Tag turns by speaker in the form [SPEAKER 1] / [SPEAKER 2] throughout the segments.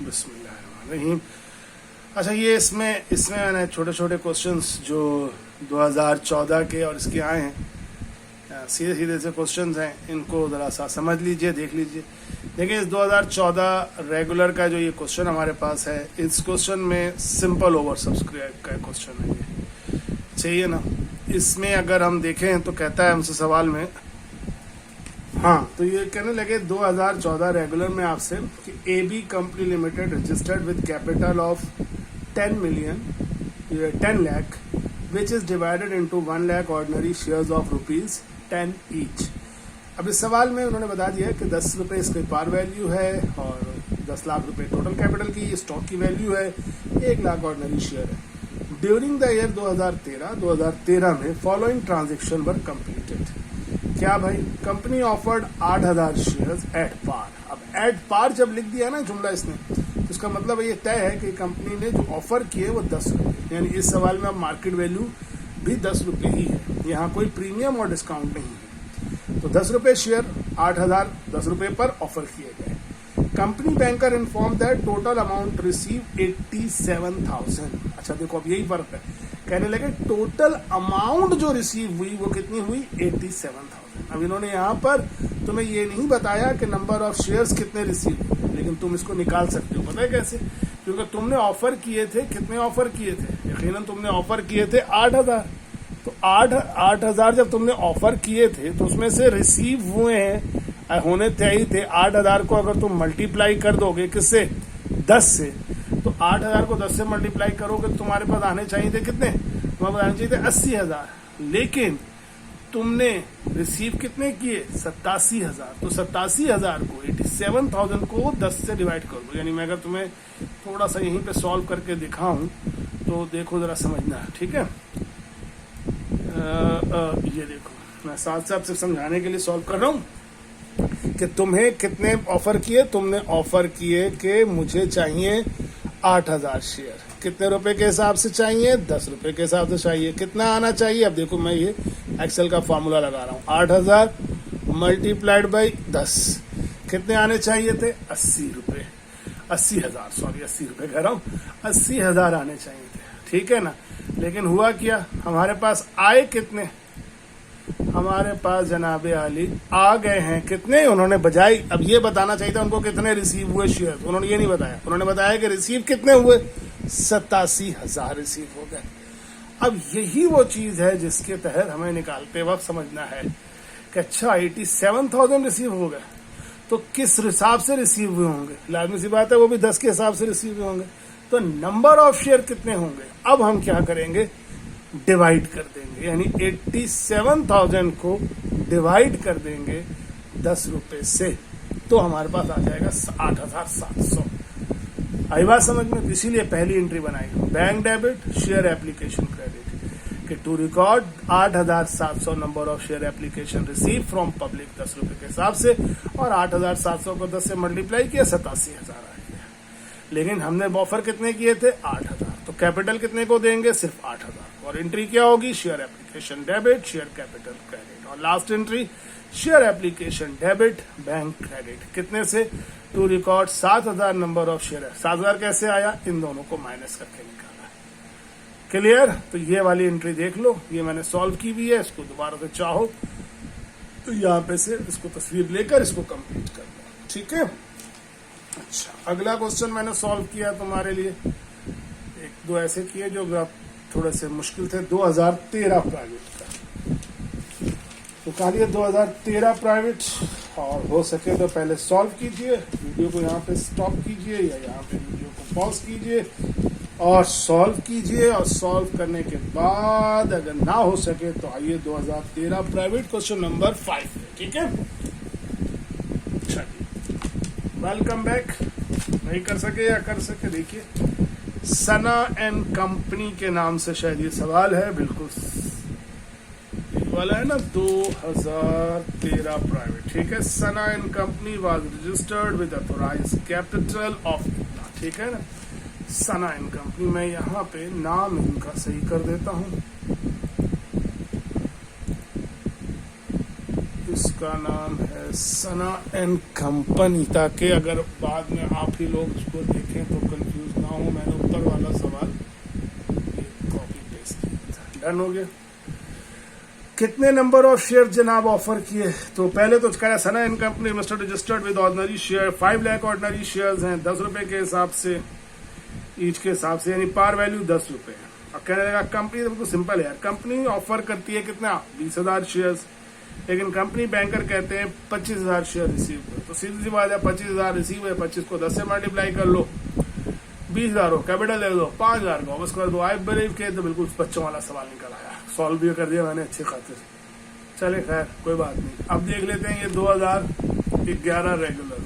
[SPEAKER 1] बिस्मिल्लाहिर्रहमानिर्रहीम। अच्छा, ये इसमें मैंने छोटे छोटे क्वेश्चंस जो 2014 के और इसके आए हैं, सीधे सीधे से क्वेश्चंस हैं, इनको ज़रा सा समझ लीजिए, देख लीजिए। देखिए, इस 2014 रेगुलर का जो ये क्वेश्चन हमारे पास है, इस क्वेश्चन में सिंपल ओवर सब्सक्राइब का क्वेश्चन है, ये चाहिए ना। इसमें अगर हम देखें तो कहता है हमसे सवाल में, हाँ, तो ये कहने लगे 2014 रेगुलर में आपसे कि AB company limited registered with capital of 10 lakh which is divided into 1 lakh ordinary shares of ₹10 each. अब इस सवाल में उन्होंने बता दिया कि 10 रुपए इसकी पार वैल्यू है और 10 लाख रुपए टोटल कैपिटल की स्टॉक की वैल्यू है, 1 लाख ऑर्डिनरी शेयर है। ड्यूरिंग द ईयर 2013 में फॉलोइंग ट्रांजेक्शन वर कंप्लीटेड। क्या भाई, company offered 8,000 shares at par. अब एट पार जब लिख दिया ना जुमला इसने, तो इसका मतलब ये तय है कि कंपनी ने जो ऑफर किए वो 10 रुपए, यानी इस सवाल में अब मार्केट वैल्यू भी 10 रुपए ही है, यहाँ कोई प्रीमियम और डिस्काउंट नहीं है। तो 10 रुपए शेयर, 8,000 10 रुपए पर ऑफर किए गए। Company banker inform that total amount receive 87,000। अच्छा देखो, अब यही फर्क है, कहने लगे टोटल अमाउंट जो रिसीव हुई वो कितनी हुई, 87,000। अब इन्होंने यहाँ पर तुम्हें ये नहीं बताया कि नंबर ऑफ शेयर्स कितने रिसीव हुए, लेकिन तुम इसको निकाल सकते हो। पता है कैसे? क्योंकि तुमने ऑफर किए थे, कितने ऑफर किए थे, यकीनन तुमने ऑफर किए थे 8,000। तो 8,000 जब तुमने ऑफर किए थे तो उसमें से रिसीव हुए हैं, होने थे ही थे 8,000 को अगर तुम मल्टीप्लाई कर दोगे किससे, 10 से, तो 8,000 को 10 से मल्टीप्लाई करोगे तो तुम्हारे पास आने चाहिए थे कितने, तुम्हारे पास आने चाहिए थे 80,000। लेकिन तुमने रिसीव कितने किए, 87,000। तो 87,000 को 87,000 को 10 से डिवाइड कर दो। यानी मैं अगर तुम्हें थोड़ा सा यहीं पे सॉल्व करके दिखाऊं तो देखो जरा समझना, ठीक है। ये देखो, मैं साथ साथ सिर्फ समझाने के लिए सॉल्व कर रहा हूं कि तुम्हें कितने ऑफर किए। तुमने ऑफर किए कि मुझे चाहिए 8,000 शेयर, कितने रुपए के हिसाब से चाहिए, 10 रुपए के हिसाब से चाहिए। कितना आना चाहिए, अब देखो मैं ये एक्सेल का फॉर्मूला लगा रहा हूँ, 8,000 मल्टीप्लाइड बाई 10, कितने आने चाहिए थे, 80 रुपए, 80,000, सॉरी 80 रुपए कह रहा हूँ, 80,000 आने चाहिए थे, ठीक है ना। लेकिन हुआ क्या, हमारे पास आए कितने, हमारे पास जनाबे आली आ गए हैं कितने, उन्होंने बजाय अब ये बताना चाहिए था उनको कितने रिसीव हुए शेयर, उन्होंने ये नहीं बताया। उन्होंने बताया कि रिसीव कितने हुए, 87,000 रिसीव हो गए। अब यही वो चीज है जिसके तहत हमें निकालते वक्त समझना है कि अच्छा 87,000 रिसीव हो गए, तो किस हिसाब से रिसीव हुए होंगे, लाजमी सी बात है वो भी 10 के हिसाब से रिसीव हुए होंगे। तो नंबर ऑफ शेयर कितने होंगे, अब हम क्या करेंगे, डिवाइड कर देंगे, यानी 87,000 को डिवाइड कर देंगे 10 रुपए से, तो हमारे पास आ जाएगा 8,700। आई बात समझ में? इसीलिए पहली एंट्री बनाई, bank debit share application credit, कि to record 8,700 number of share application receive from public 10 रुपए के हिसाब से, और 8,700 को 10 से मल्टीप्लाई किया, 87,000 आ गया। लेकिन हमने ऑफर कितने किए थे, 8,000, तो कैपिटल कितने को देंगे, सिर्फ 8,000। और एंट्री क्या होगी, share application debit share capital credit, और last entry share application debit bank credit, कितने से, to record 7,000 number of share है। 7,000 कैसे आया, इन दोनों को माइनस करके निकाला। क्लियर? तो ये वाली एंट्री देख लो, ये मैंने सॉल्व की हुई है, इसको दोबारा से चाहो तो यहाँ पे से इसको तस्वीर लेकर इसको कंप्लीट कर लो, ठीक है। अच्छा, अगला क्वेश्चन मैंने सॉल्व किया तुम्हारे लिए, एक दो ऐसे किए जो थोड़े से मुश्किल थे। 2013 प्राइवेट का, तो कहा लिया 2013 प्राइवेट, और हो सके तो पहले सॉल्व कीजिए, वीडियो को यहाँ पे स्टॉप कीजिए या यहाँ पे वीडियो को पॉज कीजिए और सॉल्व कीजिए, और सॉल्व करने के बाद अगर ना हो सके तो आइए 2013 प्राइवेट क्वेश्चन नंबर 5, ठीक है। चलिए, वेलकम बैक। नहीं कर सके या कर सके, देखिए सना एंड कंपनी के नाम से शायद ये सवाल है, बिल्कुल वाला है ना, 2013 प्राइवेट, ठीक है। Sana and company was registered with authorise capital of इतना, ठीक है ना। सना एंड कंपनी, मैं यहाँ पे नाम इनका सही कर देता हूँ, उसका नाम है सना एंड कंपनी, ताकि अगर बाद में आप ही लोग उसको देखें तो कंफ्यूज ना हो। मैंने ऊपर वाला सवाल कॉपी पेस्ट किया था। डन हो गया। कितने नंबर ऑफ शेयर जनाब ऑफर किए? तो पहले तो कह रहा Sana and company limited registered with ordinary share 5 lakh ordinary shares हैं 10 रुपए के हिसाब से, ईच के हिसाब से, यानी पार वैल्यू 10 रुपए है। अब कहने लगा कंपनी, तो बिल्कुल सिंपल है यार, कंपनी ऑफर करती है कितना 20,000 शेयर्स, लेकिन कंपनी बैंकर कहते हैं 25,000 शेयर रिसीव हुए। तो सीधी सी बात है 25,000 रिसीव हुए, 25 को 10 से मल्टीप्लाई कर लो, 20,000 हो, कैपिटल ले लो 5,000 का वापस कर दो। आई बिलीव के तो बिल्कुल बच्चों वाला सवाल निकल आया, सॉल्व भी कर दिया मैंने अच्छी खातिर। चले खैर कोई बात नहीं। अब देख लेते हैं ये 2011 रेगुलर।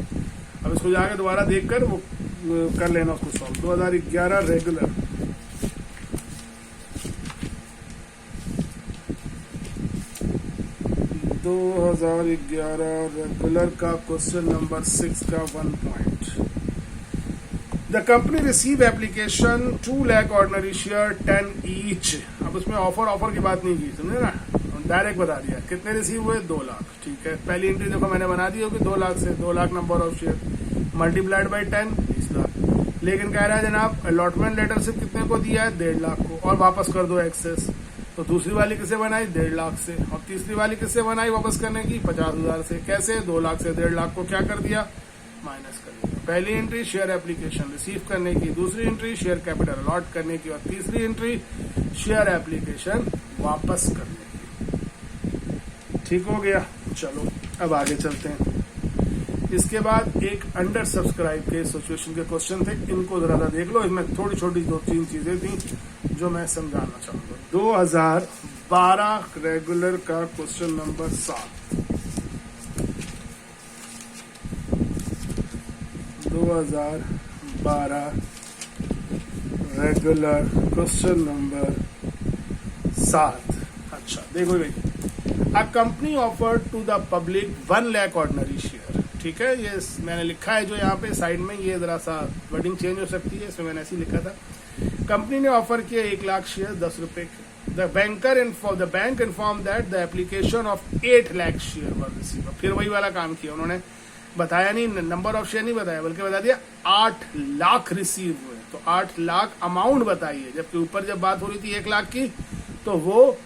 [SPEAKER 1] अब इसको जाके दोबारा देखकर वो कर लेना उसको सॉल्व। 2011 रेगुलर, रेगुलर का क्वेश्चन नंबर 6 का 1 point. The company receive application 2 lakh ordinary share 10 each. अब उसमें ऑफर की बात नहीं की, समझे ना, डायरेक्ट बता दिया कितने रिसीव हुए 2 लाख। ठीक है, पहली एंट्री देखो मैंने बना दी होगी 2 लाख से, 2 lakh number of share multiplied by 10 20 lakh. लेकिन कह रहा है जनाब अलॉटमेंट लेटर सिर्फ कितने को दिया है 1.5 लाख को, और वापस कर दो एक्सेस। तो दूसरी वाली किससे बनाई 1.5 लाख से, और तीसरी वाली किससे बनाई वापस करने की 50,000 से। कैसे 2 लाख से 1.5 लाख को क्या कर दिया माइनस कर दिया। पहली एंट्री शेयर एप्लीकेशन रिसीव करने की, दूसरी एंट्री शेयर कैपिटल अलॉट करने की, और तीसरी एंट्री शेयर एप्लीकेशन वापस करने की। ठीक हो गया। चलो अब आगे चलते हैं। इसके बाद एक अंडर सब्सक्राइब के सिचुएशन के क्वेश्चन थे, इनको जरा सा देख लो। इसमें थोड़ी छोटी 2-3 चीजें थी जो मैं समझाना चाहूंगा। 2012 रेगुलर का question number 7। 2012 regular question number 7। अच्छा देखो भाई, a company offer to the public 1 lakh ordinary share. ठीक है, ये मैंने लिखा है जो यहाँ पे साइड में, ये जरा सा वर्डिंग चेंज हो सकती है, इसमें मैंने ऐसे ही लिखा था। कंपनी ने ऑफर किए 1 लाख शेयर 10 रुपए के। The bank inform that the application of 8 lakh share were receive. फिर वही वाला काम किया उन्होंने, बताया नहीं नंबर ऑफ शेयर नहीं बताया, बल्कि बता दिया 8 लाख रिसीव हुए। तो 8 लाख अमाउंट बताइए, जबकि ऊपर जब बात हो रही थी 1 लाख की तो वो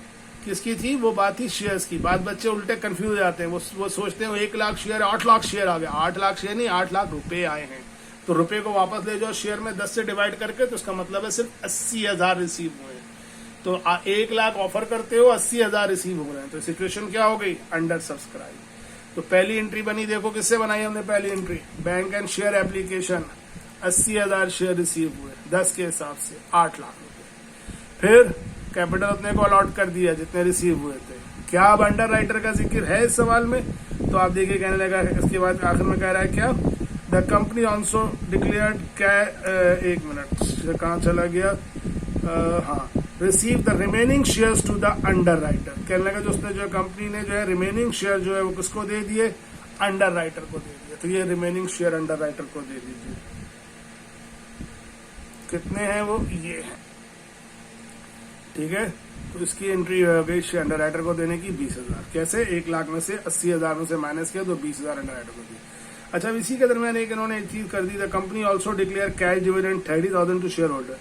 [SPEAKER 1] किसकी थी, वो बात थी शेयर्स की। बात बच्चे उल्टे कंफ्यूज हो जाते हैं, वो सोचते हैं 1 लाख शेयर 8 लाख शेयर आ गया। 8 लाख शेयर नहीं, 8 लाख रुपए आए हैं। तो रुपए को वापस ले जाओ शेयर में 10 से डिवाइड करके, तो इसका मतलब है सिर्फ 80,000 रिसीव हुए। तो 1 लाख ऑफर करते हो, 80,000 रिसीव हो रहे हैं। तो सिचुएशन क्या हो गई, अंडर सब्सक्राइब। तो पहली एंट्री बनी, देखो किससे बनाई हमने पहली entry, bank and share application, 80,000 share receive हुए 10 के हिसाब से 8 लाख रुपए। फिर कैपिटल अपने को अलॉट कर दिया जितने रिसीव हुए थे। क्या अब अंडर राइटर का जिक्र है इस सवाल में? तो आप देखिए कहने लगा, इसके बाद आखिर में कह रहा है क्या, द कंपनी ऑल्सो डिक्लेयर्ड एक मिनट कहाँ चला गया, हाँ, receive the remaining shares to the underwriter. कहने लगा जो उसने जो कंपनी ने जो है रिमेनिंग शेयर जो है वो किसको दे दिए, अंडर राइटर को दे दिए। तो ये रिमेनिंग शेयर अंडर राइटर को दे दीजिए। कितने हैं वो, ये है। ठीक है, तो इसकी एंट्री हो गई शेयर अंडर राइटर को देने की 20,000। कैसे, 1 लाख में से 80,000 में से माइनस किया तो 20,000 अंडर राइटर को दी। अच्छा, इसी के दरमियान एक इन्होंने एक चीज कर दी, the company also declare cash dividend 30,000 to shareholder.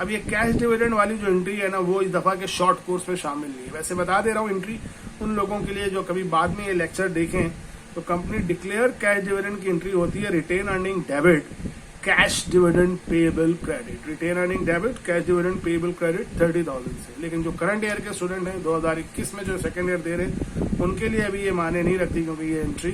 [SPEAKER 1] अब ये कैश डिविडेंड वाली जो एंट्री है ना, वो इस दफा के शॉर्ट कोर्स में शामिल नहीं है। वैसे बता दे रहा हूँ एंट्री उन लोगों के लिए जो कभी बाद में ये लेक्चर देखें, तो कंपनी डिक्लेयर कैश डिविडेंड की एंट्री होती है retain earning debit cash dividend payable credit. Retain earning debit cash dividend payable credit 30,000 से। लेकिन जो करंट ईयर के स्टूडेंट हैं 2021 में जो सेकंड ईयर दे रहे, उनके लिए अभी ये माने नहीं रखती, क्योंकि ये एंट्री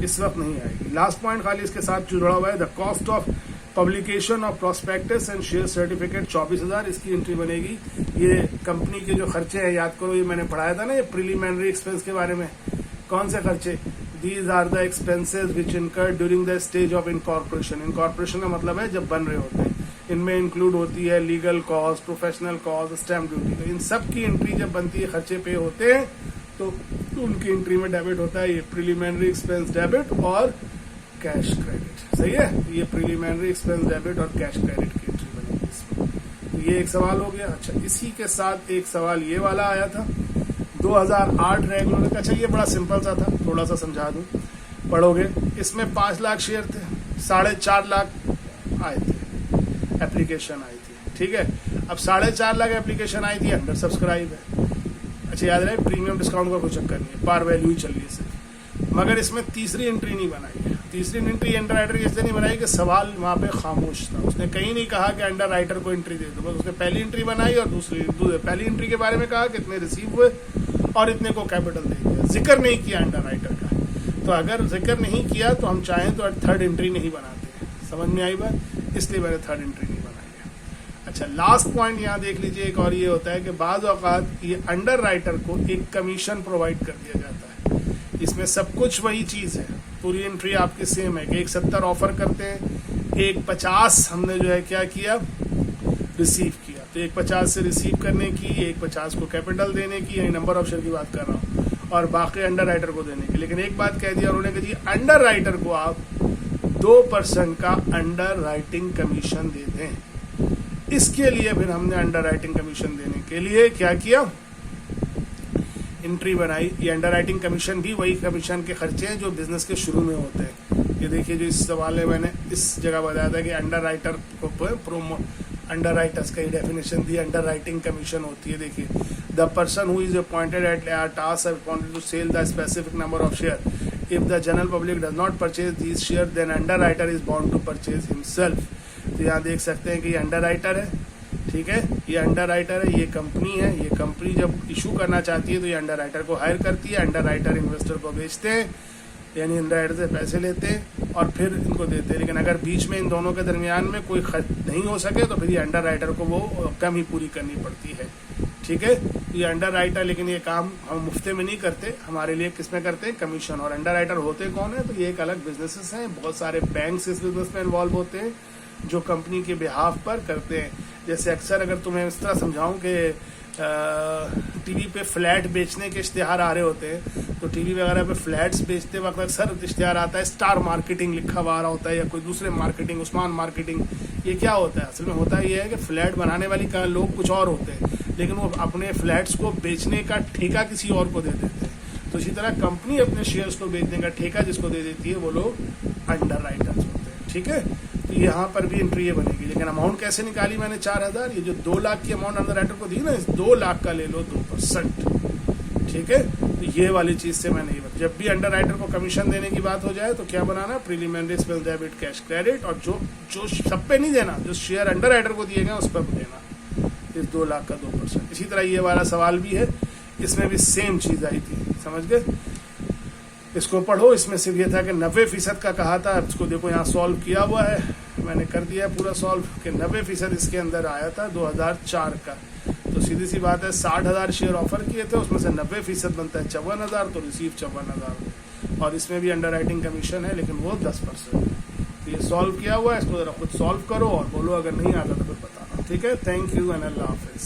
[SPEAKER 1] इस वक्त नहीं आएगी। लास्ट पॉइंट खाली इसके साथ जुड़ा हुआ है, the cost of publication of prospectus and share certificate 24,000 इसकी एंट्री बनेगी। ये कंपनी के जो खर्चे हैं, याद करो ये मैंने पढ़ाया था ना ये प्रिलिमिनरी एक्सपेंस के बारे में। कौन से खर्चे, These are the expenses which incurred during the stage of incorporation। Incorporation का मतलब है जब बन रहे होते हैं। इनमें इंक्लूड होती है legal cost, professional cost, stamp duty. तो इन सब की एंट्री जब बनती है, खर्चे पे होते हैं, तो उनकी एंट्री में डेबिट होता है ये प्रिलिमिनरी एक्सपेंस डेबिट और कैश क्रेडिट। सही है, ये प्रिलिमिनरी एक्सपेंस डेबिट और कैश क्रेडिट की एंट्री बनेगी इसमें। तो ये एक सवाल हो गया। अच्छा, इसी के साथ एक सवाल ये वाला आया था, 2008 रेगुलर का। अच्छा ये बड़ा सिंपल सा था, थोड़ा सा समझा दूं, पढ़ोगे। इसमें 5 लाख शेयर थे, 4.5 लाख आए थे, एप्लीकेशन आई थी, ठीक है। अब 4.5 लाख एप्लीकेशन आई थी, अंडर सब्सक्राइब है। अच्छा याद रहे, प्रीमियम डिस्काउंट का कोई चक्कर नहीं है, पार वैल्यू ही चल रही है सिर्फ। मगर इसमें तीसरी एंट्री नहीं बनाई है। तीसरी एंट्री अंडर राइटर इसलिए नहीं बनाई कि सवाल वहां पे खामोश था, उसने कहीं नहीं कहा कि अंडर राइटर को एंट्री दे दो, बस उसने पहली एंट्री बनाई और पहली एंट्री के बारे में कहा कितने रिसीव हुए और इतने को कैपिटल दे दिया, जिक्र नहीं किया अंडर राइटर का। तो अगर जिक्र नहीं किया तो हम चाहें तो थर्ड एंट्री नहीं बनाते। समझ में आई बात? इसलिए मैंने थर्ड एंट्री नहीं बनाई है। अच्छा लास्ट पॉइंट यहाँ देख लीजिए एक और, ये होता है कि बाज़ औक़ात ये अंडर राइटर को एक कमीशन प्रोवाइड कर दिया जाता है। इसमें सब कुछ वही चीज़ है, पूरी एंट्री आपकी सेम है कि 1.70 ऑफर करते हैं, 1.50 हमने जो है क्या किया, रिसीव किया। तो 1.50 से रिसीव करने की, 1.50 को कैपिटल देने की, यानी नंबर ऑफ शेयर की बात कर रहा हूँ, और बाकी अंडर राइटर को देने की। लेकिन एक बात कह दिया उन्होंने कि जी अंडर राइटर को आप 2% का अंडर राइटिंग कमीशन दे दें। इसके लिए फिर हमने अंडर राइटिंग कमीशन देने के लिए क्या किया, एंट्री बनाई। ये अंडर राइटिंग कमीशन भी वही कमीशन के खर्चे हैं जो बिजनेस के शुरू में होते हैं। ये देखिए जो इस सवाल में मैंने इस जगह बताया था कि अंडर राइटर को अंडर राइटर्स का ही डेफिनेशन दी, अंडर राइटिंग कमीशन होती है। देखिए the person who is appointed at task appointed to sell the specific number of share if the general public does not purchase these share then underwriter is bound to purchase himself. तो यहाँ देख सकते हैं कि ये under writer है, ठीक है, ये अंडर राइटर है, ये कंपनी है। ये कंपनी जब इशू करना चाहती है तो ये अंडर राइटर को हायर करती है, अंडर राइटर इन्वेस्टर को बेचते हैं, यानी अंडर राइटर से पैसे लेते हैं और फिर इनको देते हैं। लेकिन अगर बीच में इन दोनों के दरमियान में कोई खर्च नहीं हो सके तो फिर ये अंडर राइटर को वो कम ही पूरी करनी पड़ती है, ठीक है। ये अंडर राइटर, लेकिन ये काम हम मुफ्ते में नहीं करते, हमारे लिए किसमें करते हैं, कमीशन। और अंडर राइटर होते कौन है, तो ये एक अलग बिजनेसेस हैं, बहुत सारे बैंक इस बिजनेस में इन्वॉल्व होते हैं जो कंपनी के बिहाफ पर करते हैं। जैसे अक्सर अगर तुम्हें इस तरह समझाऊं कि टीवी पे फ्लैट बेचने के इश्तिहार आ रहे होते हैं, तो टीवी वगैरह पे फ्लैट्स बेचते वक्त अक्सर इश्तिहार आता है स्टार मार्केटिंग लिखा हुआ आ रहा होता है, या कोई दूसरे मार्केटिंग, उस्मान मार्केटिंग। ये क्या होता है, असल में होता ये है कि फ्लैट बनाने वाली लोग कुछ और होते हैं, लेकिन वो अपने फ्लैट्स को बेचने का ठेका किसी और को दे देते हैं। तो इसी तरह कंपनी अपने शेयर्स को बेचने का ठेका जिसको दे देती है वो लोग अंडर राइटर्स होते हैं, ठीक है। तो यहाँ पर भी एंट्री ये बनेगी। लेकिन अमाउंट कैसे निकाली मैंने 4000, ये जो 2 लाख की अमाउंट अंडर राइटर को दी ना, इस 2 लाख का ले लो 2%, ठीक है। तो ये वाली चीज से मैं नहीं बता। जब भी अंडर राइटर को कमीशन देने की बात हो जाए तो क्या बनाना, preliminary spell debit cash credit, और जो सब पे नहीं देना, जो शेयर अंडर राइटर को दिए गए उस पर देना, इस 2 लाख का 2%। इसी तरह ये वाला सवाल भी है, इसमें भी सेम चीज आई थी, समझ गए। इसको पढ़ो, इसमें सिर्फ ये था कि 90% का कहा था, इसको देखो यहाँ सॉल्व किया हुआ है, मैंने कर दिया पूरा सॉल्व कि 90% इसके अंदर आया था 2004 का। तो सीधी सी बात है 60,000 शेयर ऑफर किए थे, उसमें से 90% बनता है 54,000, तो रिसीव 54,000। और इसमें भी अंडर राइटिंग कमीशन है, लेकिन वो 10% है। तो ये सॉल्व किया हुआ है, इसको जरा खुद सॉल्व करो और बोलो अगर नहीं आता तो फिर बताना, ठीक है। Thank you and Allah Hafiz.